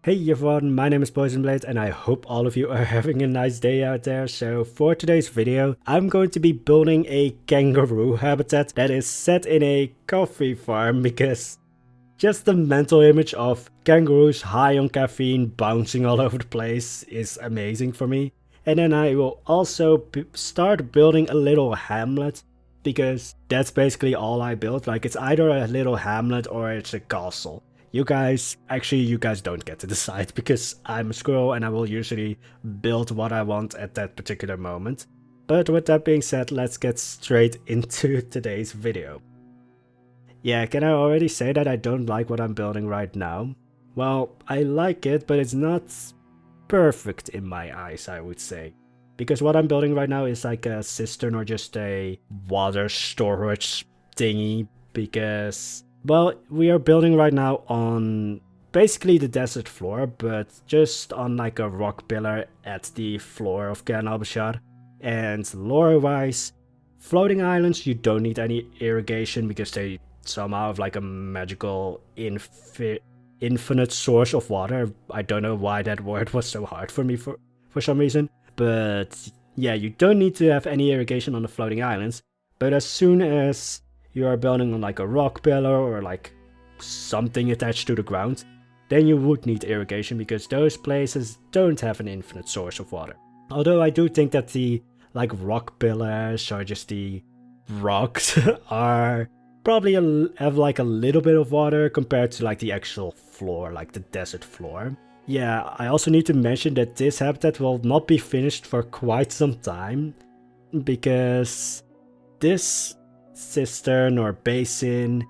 Hey everyone, my name is Poisonblade and I hope all of you are having a nice day out there. So for today's video, I'm going to be building a kangaroo habitat that is set in a coffee farm because just the mental image of kangaroos high on caffeine bouncing all over the place is amazing for me. And then I will also start building a little hamlet because that's basically all I built. Like it's either a little hamlet or it's a castle. You guys don't get to decide because I'm a squirrel and I will usually build what I want at that particular moment. But with that being said, let's get straight into today's video. Yeah, can I already say that I don't like what I'm building right now? Well, I like it, but it's not perfect in my eyes, I would say. Because what I'm building right now is like a cistern or just a water storage thingy because... well, we are building right now on basically the desert floor, but just on like a rock pillar at the floor of Kayan al-Bashar. And lore-wise, floating islands, you don't need any irrigation because they somehow have like a magical infinite source of water. I don't know why that word was so hard for me for some reason. But yeah, you don't need to have any irrigation on the floating islands. But as soon as you are building on like a rock pillar or like something attached to the ground, then you would need irrigation because those places don't have an infinite source of water. Although I do think that the like rock pillars or just the rocks are probably have like a little bit of water compared to like the actual floor, like the desert floor. Yeah, I also need to mention that this habitat will not be finished for quite some time because this cistern or basin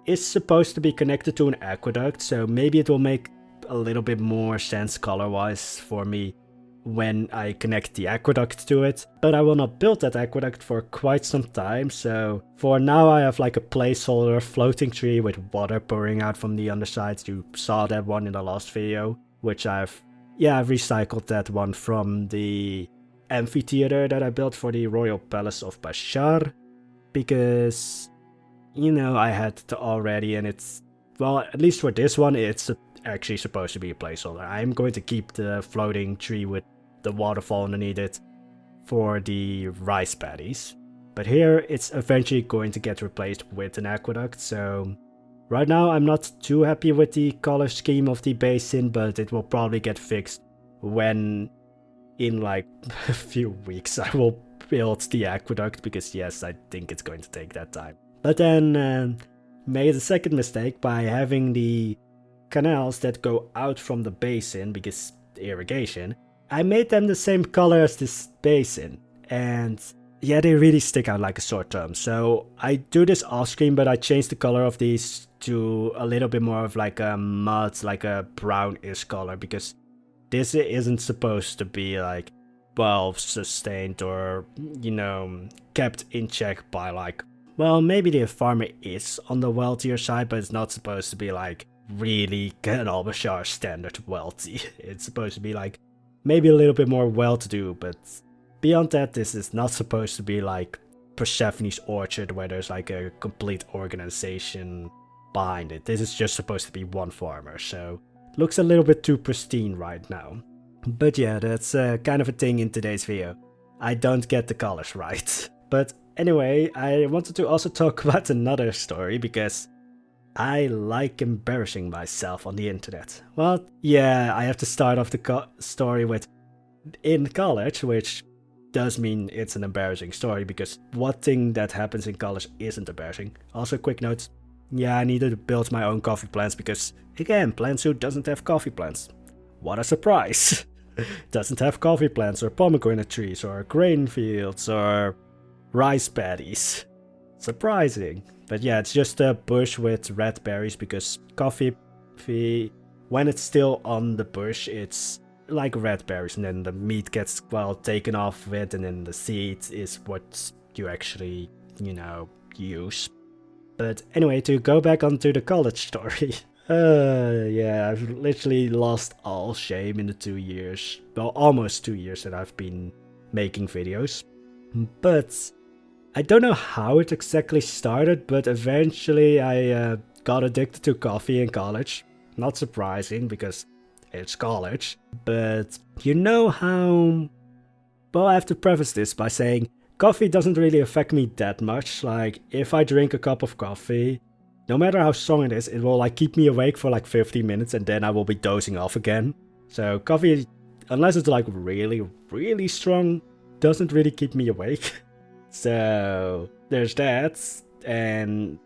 is supposed to be connected to an aqueduct, so maybe it will make a little bit more sense color-wise for me when I connect the aqueduct to it. But I will not build that aqueduct for quite some time, so for now I have like a placeholder floating tree with water pouring out from the underside. You saw that one in the last video, which I've recycled that one from the amphitheater that I built for the Royal Palace of Bashar. Because, you know, I had it already and it's, well, at least for this one, it's actually supposed to be a placeholder. I'm going to keep the floating tree with the waterfall underneath it for the rice paddies. But here, it's eventually going to get replaced with an aqueduct, so right now I'm not too happy with the color scheme of the basin, but it will probably get fixed when, in like a few weeks, I will build the aqueduct because yes, I think it's going to take that time. But then made a second mistake by having the canals that go out from the basin because the irrigation. I made them the same color as this basin and yeah, they really stick out like a sore thumb. So I do this off screen, but I changed the color of these to a little bit more of like a mud, like a brownish color because this isn't supposed to be like well sustained or, you know, kept in check by like, well, maybe the farmer is on the wealthier side, but it's not supposed to be like really Kayan al-Bashar standard wealthy. It's supposed to be like maybe a little bit more well-to-do, but beyond that, this is not supposed to be like Persephone's orchard where there's like a complete organization behind it. This is just supposed to be one farmer, so it looks a little bit too pristine right now. But yeah, that's kind of a thing in today's video. I don't get the colors right. But anyway, I wanted to also talk about another story because I like embarrassing myself on the internet. Well, yeah, I have to start off the story with in college, which does mean it's an embarrassing story because what thing that happens in college isn't embarrassing. Also, quick note, yeah, I needed to build my own coffee plants because, again, Plantsuit doesn't have coffee plants. What a surprise! Doesn't have coffee plants or pomegranate trees or grain fields or rice paddies. Surprising. But yeah, it's just a bush with red berries because coffee, when it's still on the bush, it's like red berries and then the meat gets, well, taken off with and then the seed is what you actually, you know, use. But anyway, to go back onto the college story. Yeah, I've literally lost all shame in the 2 years, well, almost 2 years that I've been making videos. But I don't know how it exactly started, but eventually I got addicted to coffee in college. Not surprising, because it's college. But you know how... Well, I have to preface this by saying coffee doesn't really affect me that much. Like, if I drink a cup of coffee, no matter how strong it is, it will like keep me awake for like 15 minutes and then I will be dozing off again. So coffee, unless it's like really, really strong, doesn't really keep me awake. So there's that. And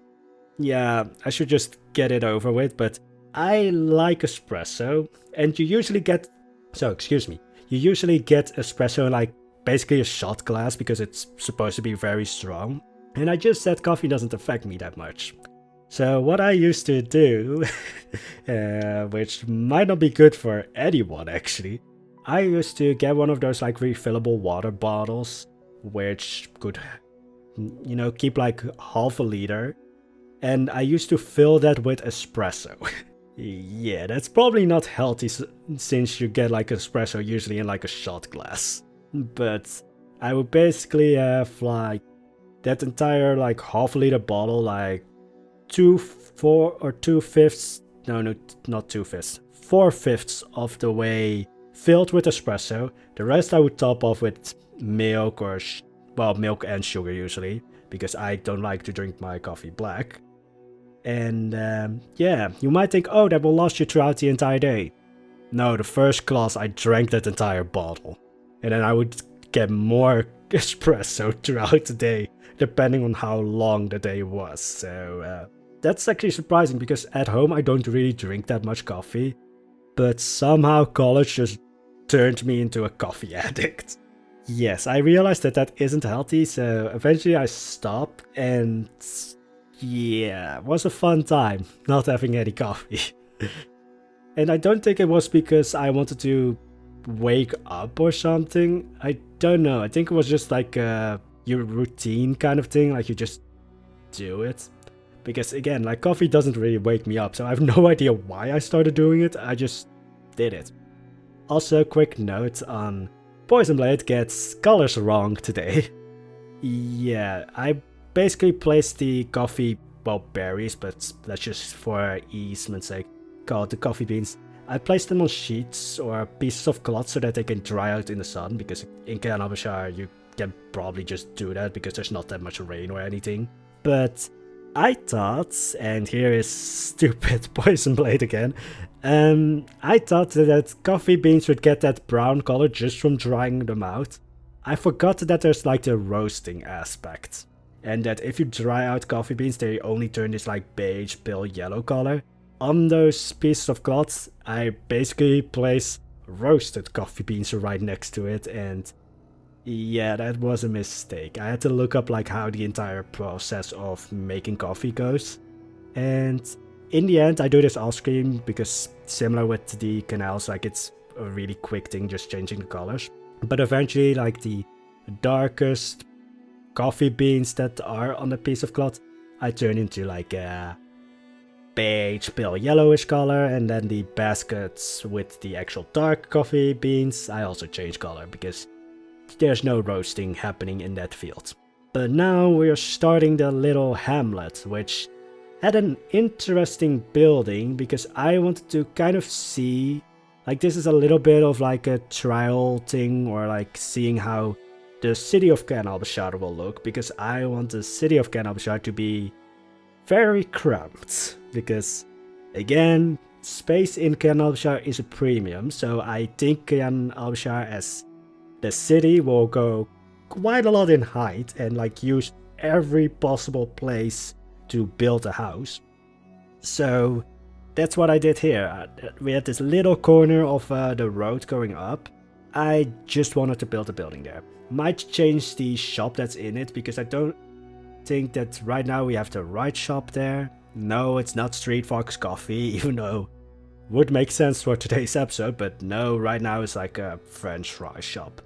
yeah, I should just get it over with. But I like espresso, and you usually get... So, excuse me. You usually get espresso in like basically a shot glass because it's supposed to be very strong. And I just said coffee doesn't affect me that much. So what I used to do, which might not be good for anyone actually, I used to get one of those like refillable water bottles, which could, you know, keep like half a liter. And I used to fill that with espresso. Yeah, that's probably not healthy since you get like espresso usually in like a shot glass. But I would basically have like that entire like half a liter bottle, like 4/5 of the way filled with espresso. The rest I would top off with milk or, well, milk and sugar usually, because I don't like to drink my coffee black. And yeah, you might think, oh, that will last you throughout the entire day. No, the first glass I drank that entire bottle. And then I would get more espresso throughout the day, depending on how long the day was. So that's actually surprising because at home I don't really drink that much coffee. But somehow college just turned me into a coffee addict. Yes, I realized that that isn't healthy, so eventually I stopped, and yeah, it was a fun time not having any coffee. And I don't think it was because I wanted to wake up or something. I don't know. I think it was just like your routine kind of thing, like you just do it. Because again, like coffee doesn't really wake me up, so I have no idea why I started doing it. I just did it. Also, quick note on Poisonblade gets colors wrong today. Yeah, I basically placed the coffee, well, berries, but let's just for easement's sake call it the coffee beans. I placed them on sheets or pieces of cloth so that they can dry out in the sun, because in Kayan al-Bashar you can probably just do that because there's not that much rain or anything. But I thought, and here is stupid Poisonblade again, I thought that coffee beans would get that brown color just from drying them out. I forgot that there's like the roasting aspect, and that if you dry out coffee beans they only turn this like beige pale yellow color. On those pieces of cloth I basically place roasted coffee beans right next to it, and yeah, that was a mistake. I had to look up like how the entire process of making coffee goes, and in the end I do this off screen because similar with the canals, like it's a really quick thing just changing the colors. But eventually like the darkest coffee beans that are on the piece of cloth I turn into like a beige pale yellowish color, and then the baskets with the actual dark coffee beans I also change color because there's no roasting happening in that field. But now we're starting the little hamlet, which had an interesting building because I wanted to kind of see, like this is a little bit of like a trial thing, or like seeing how the city of Kayan al-Bashar will look, because I want the city of Kayan al-Bashar to be very cramped, because again, space in Kayan al-Bashar is a premium, so I think Kayan al-Bashar as the city will go quite a lot in height and like use every possible place to build a house. So that's what I did here. We had this little corner of the road going up. I just wanted to build a building there. Might change the shop that's in it, because I don't think that right now we have the right shop there. No, it's not Street Fox Coffee, even though would make sense for today's episode, but no, right now it's like a French fry shop.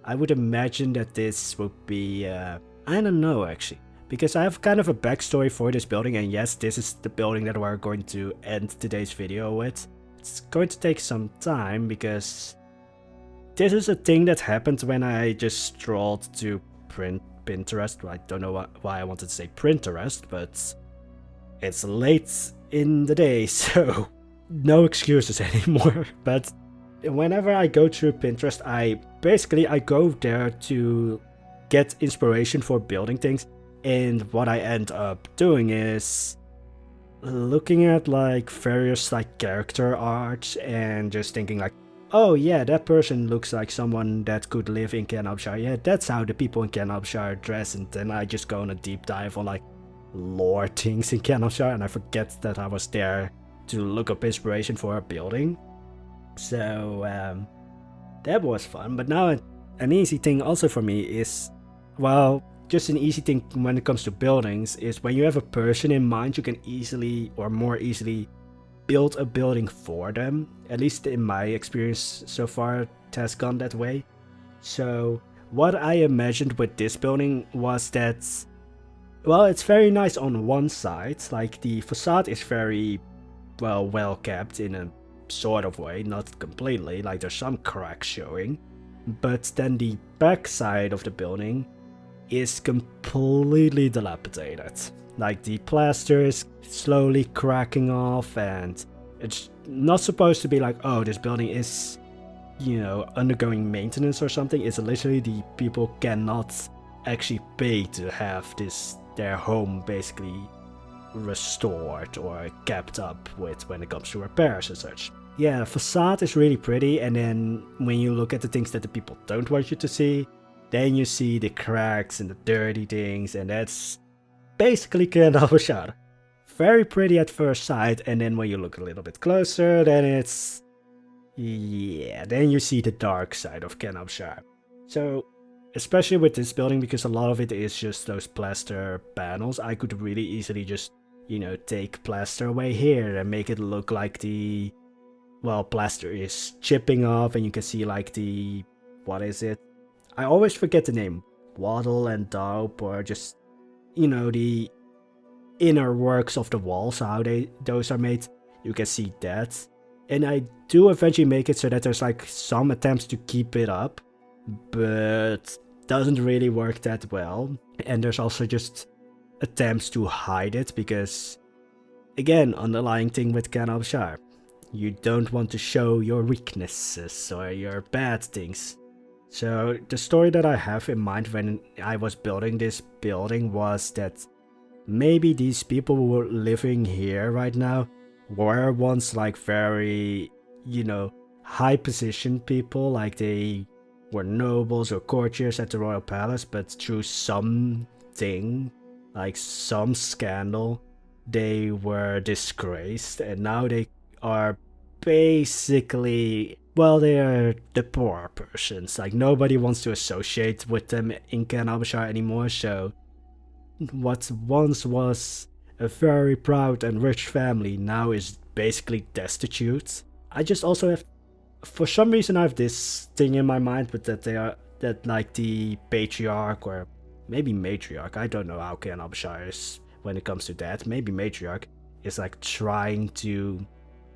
I would imagine that this would be, I don't know actually, because I have kind of a backstory for this building, and yes, this is the building that we're going to end today's video with. It's going to take some time because this is a thing that happened when I just strolled to Pinterest. I don't know why I wanted to say Printerest, but it's late in the day, so no excuses anymore. But whenever I go through Pinterest, I go there to get inspiration for building things. And what I end up doing is looking at like various like character art and just thinking like, oh yeah, that person looks like someone that could live in Kayan al-Bashar. Yeah, that's how the people in Kayan al-Bashar dress. And then I just go on a deep dive on like lore things in Kayan al-Bashar, and I forget that I was there to look up inspiration for a building. So that was fun. But now an easy thing also for me is, well, just an easy thing when it comes to buildings is when you have a person in mind, you can easily or more easily build a building for them. At least in my experience so far, it has gone that way. So what I imagined with this building was that, well, it's very nice on one side. Like the facade is very well kept in a sort of way, not completely, like there's some cracks showing. But then the back side of the building is completely dilapidated. Like the plaster is slowly cracking off, and it's not supposed to be like, oh, this building is, you know, undergoing maintenance or something. It's literally the people cannot actually pay to have their home basically restored or kept up with when it comes to repairs and such. Yeah, the facade is really pretty, and then when you look at the things that the people don't want you to see, then you see the cracks and the dirty things, and that's basically Kayan al-Bashar. Very pretty at first sight, and then when you look a little bit closer, then it's... yeah, then you see the dark side of Kayan al-Bashar. So, especially with this building, because a lot of it is just those plaster panels, I could really easily just, you know, take plaster away here and make it look like the... well, plaster is chipping off, and you can see like the... what is it? I always forget the name. Wattle and daub, or just, you know, the inner works of the walls, how those are made. You can see that. And I do eventually make it so that there's like some attempts to keep it up, but doesn't really work that well. And there's also just attempts to hide it, because again, underlying thing with Kayan al-Bashar, you don't want to show your weaknesses or your bad things. So the story that I have in mind when I was building this building was that maybe these people who were living here right now were once like very, you know, high positioned people, like they were nobles or courtiers at the royal palace, but through something, like some scandal, they were disgraced, and now they are basically, well, they are the poor persons. Like nobody wants to associate with them in Kayan al-Bashar anymore, so what once was a very proud and rich family now is basically destitute. I just also have, for some reason I have this thing in my mind, but that like the patriarch, or maybe matriarch, I don't know how Kayan al-Bashar is when it comes to that, maybe matriarch is like trying to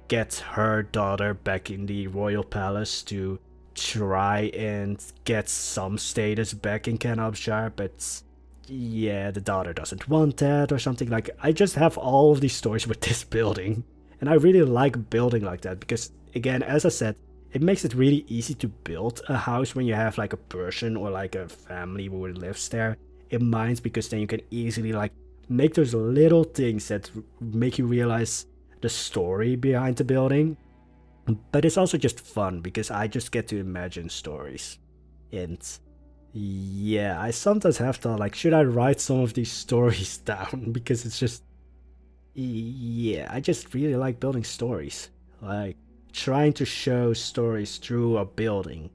get her daughter back in the royal palace to try and get some status back in Kayan al-Bashar, but yeah, the daughter doesn't want that or something. Like, I just have all of these stories with this building, and I really like building like that because, again, as I said, it makes it really easy to build a house when you have like a person or like a family who lives there in mind, because then you can easily like make those little things that make you realize the story behind the building. But it's also just fun because I just get to imagine stories. And yeah, I sometimes have to like, should I write some of these stories down? Because it's just, yeah, I just really like building stories. Like trying to show stories through a building,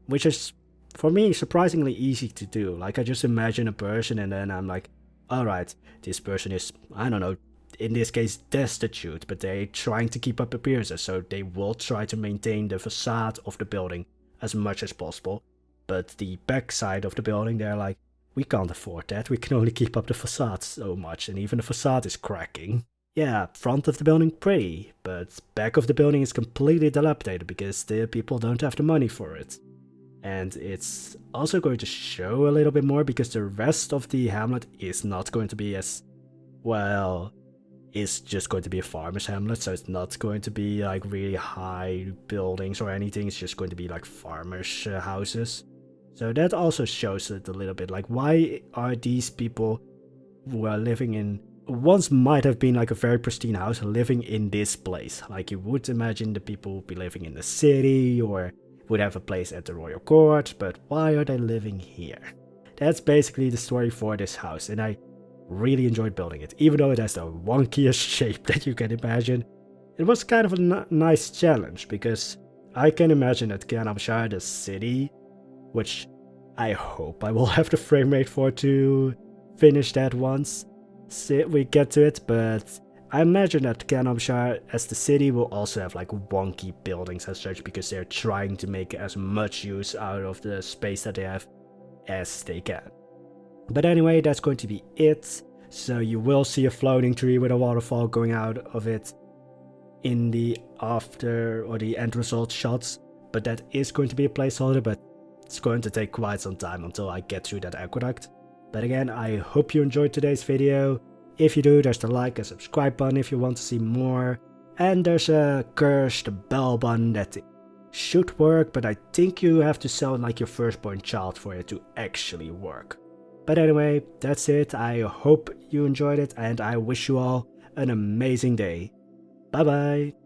which is for me surprisingly easy to do. Like I just imagine a person and then I'm like, alright, this person is, I don't know, in this case destitute, but they're trying to keep up appearances, so they will try to maintain the facade of the building as much as possible. But the back side of the building, they're like, we can't afford that, we can only keep up the facade so much, and even the facade is cracking. Yeah, front of the building pretty, but back of the building is completely dilapidated because the people don't have the money for it. And it's also going to show a little bit more because the rest of the hamlet is not going to be as, well, is just going to be a farmer's hamlet, so it's not going to be like really high buildings or anything. It's just going to be like farmers' houses. So that also shows it a little bit, like why are these people who are living in once might have been like a very pristine house living in this place. Like you would imagine the people would be living in the city or would have a place at the royal court, but why are they living here? That's basically the story for this house, and I really enjoyed building it. Even though it has the wonkiest shape that you can imagine, it was kind of a nice challenge, because I can imagine that Kayan al-Bashar, the city, which I hope I will have the frame rate for to finish that once we get to it, but I imagine that Kayan al-Bashar as the city will also have like wonky buildings as such, because they're trying to make as much use out of the space that they have as they can. But anyway, that's going to be it. So you will see a floating tree with a waterfall going out of it in the after or the end result shots, but that is going to be a placeholder, but it's going to take quite some time until I get through that aqueduct. But again, I hope you enjoyed today's video. If you do, there's the like and subscribe button if you want to see more, and there's a cursed bell button that should work, but I think you have to sell like your firstborn child for it to actually work. But anyway, that's it. I hope you enjoyed it, and I wish you all an amazing day. Bye bye.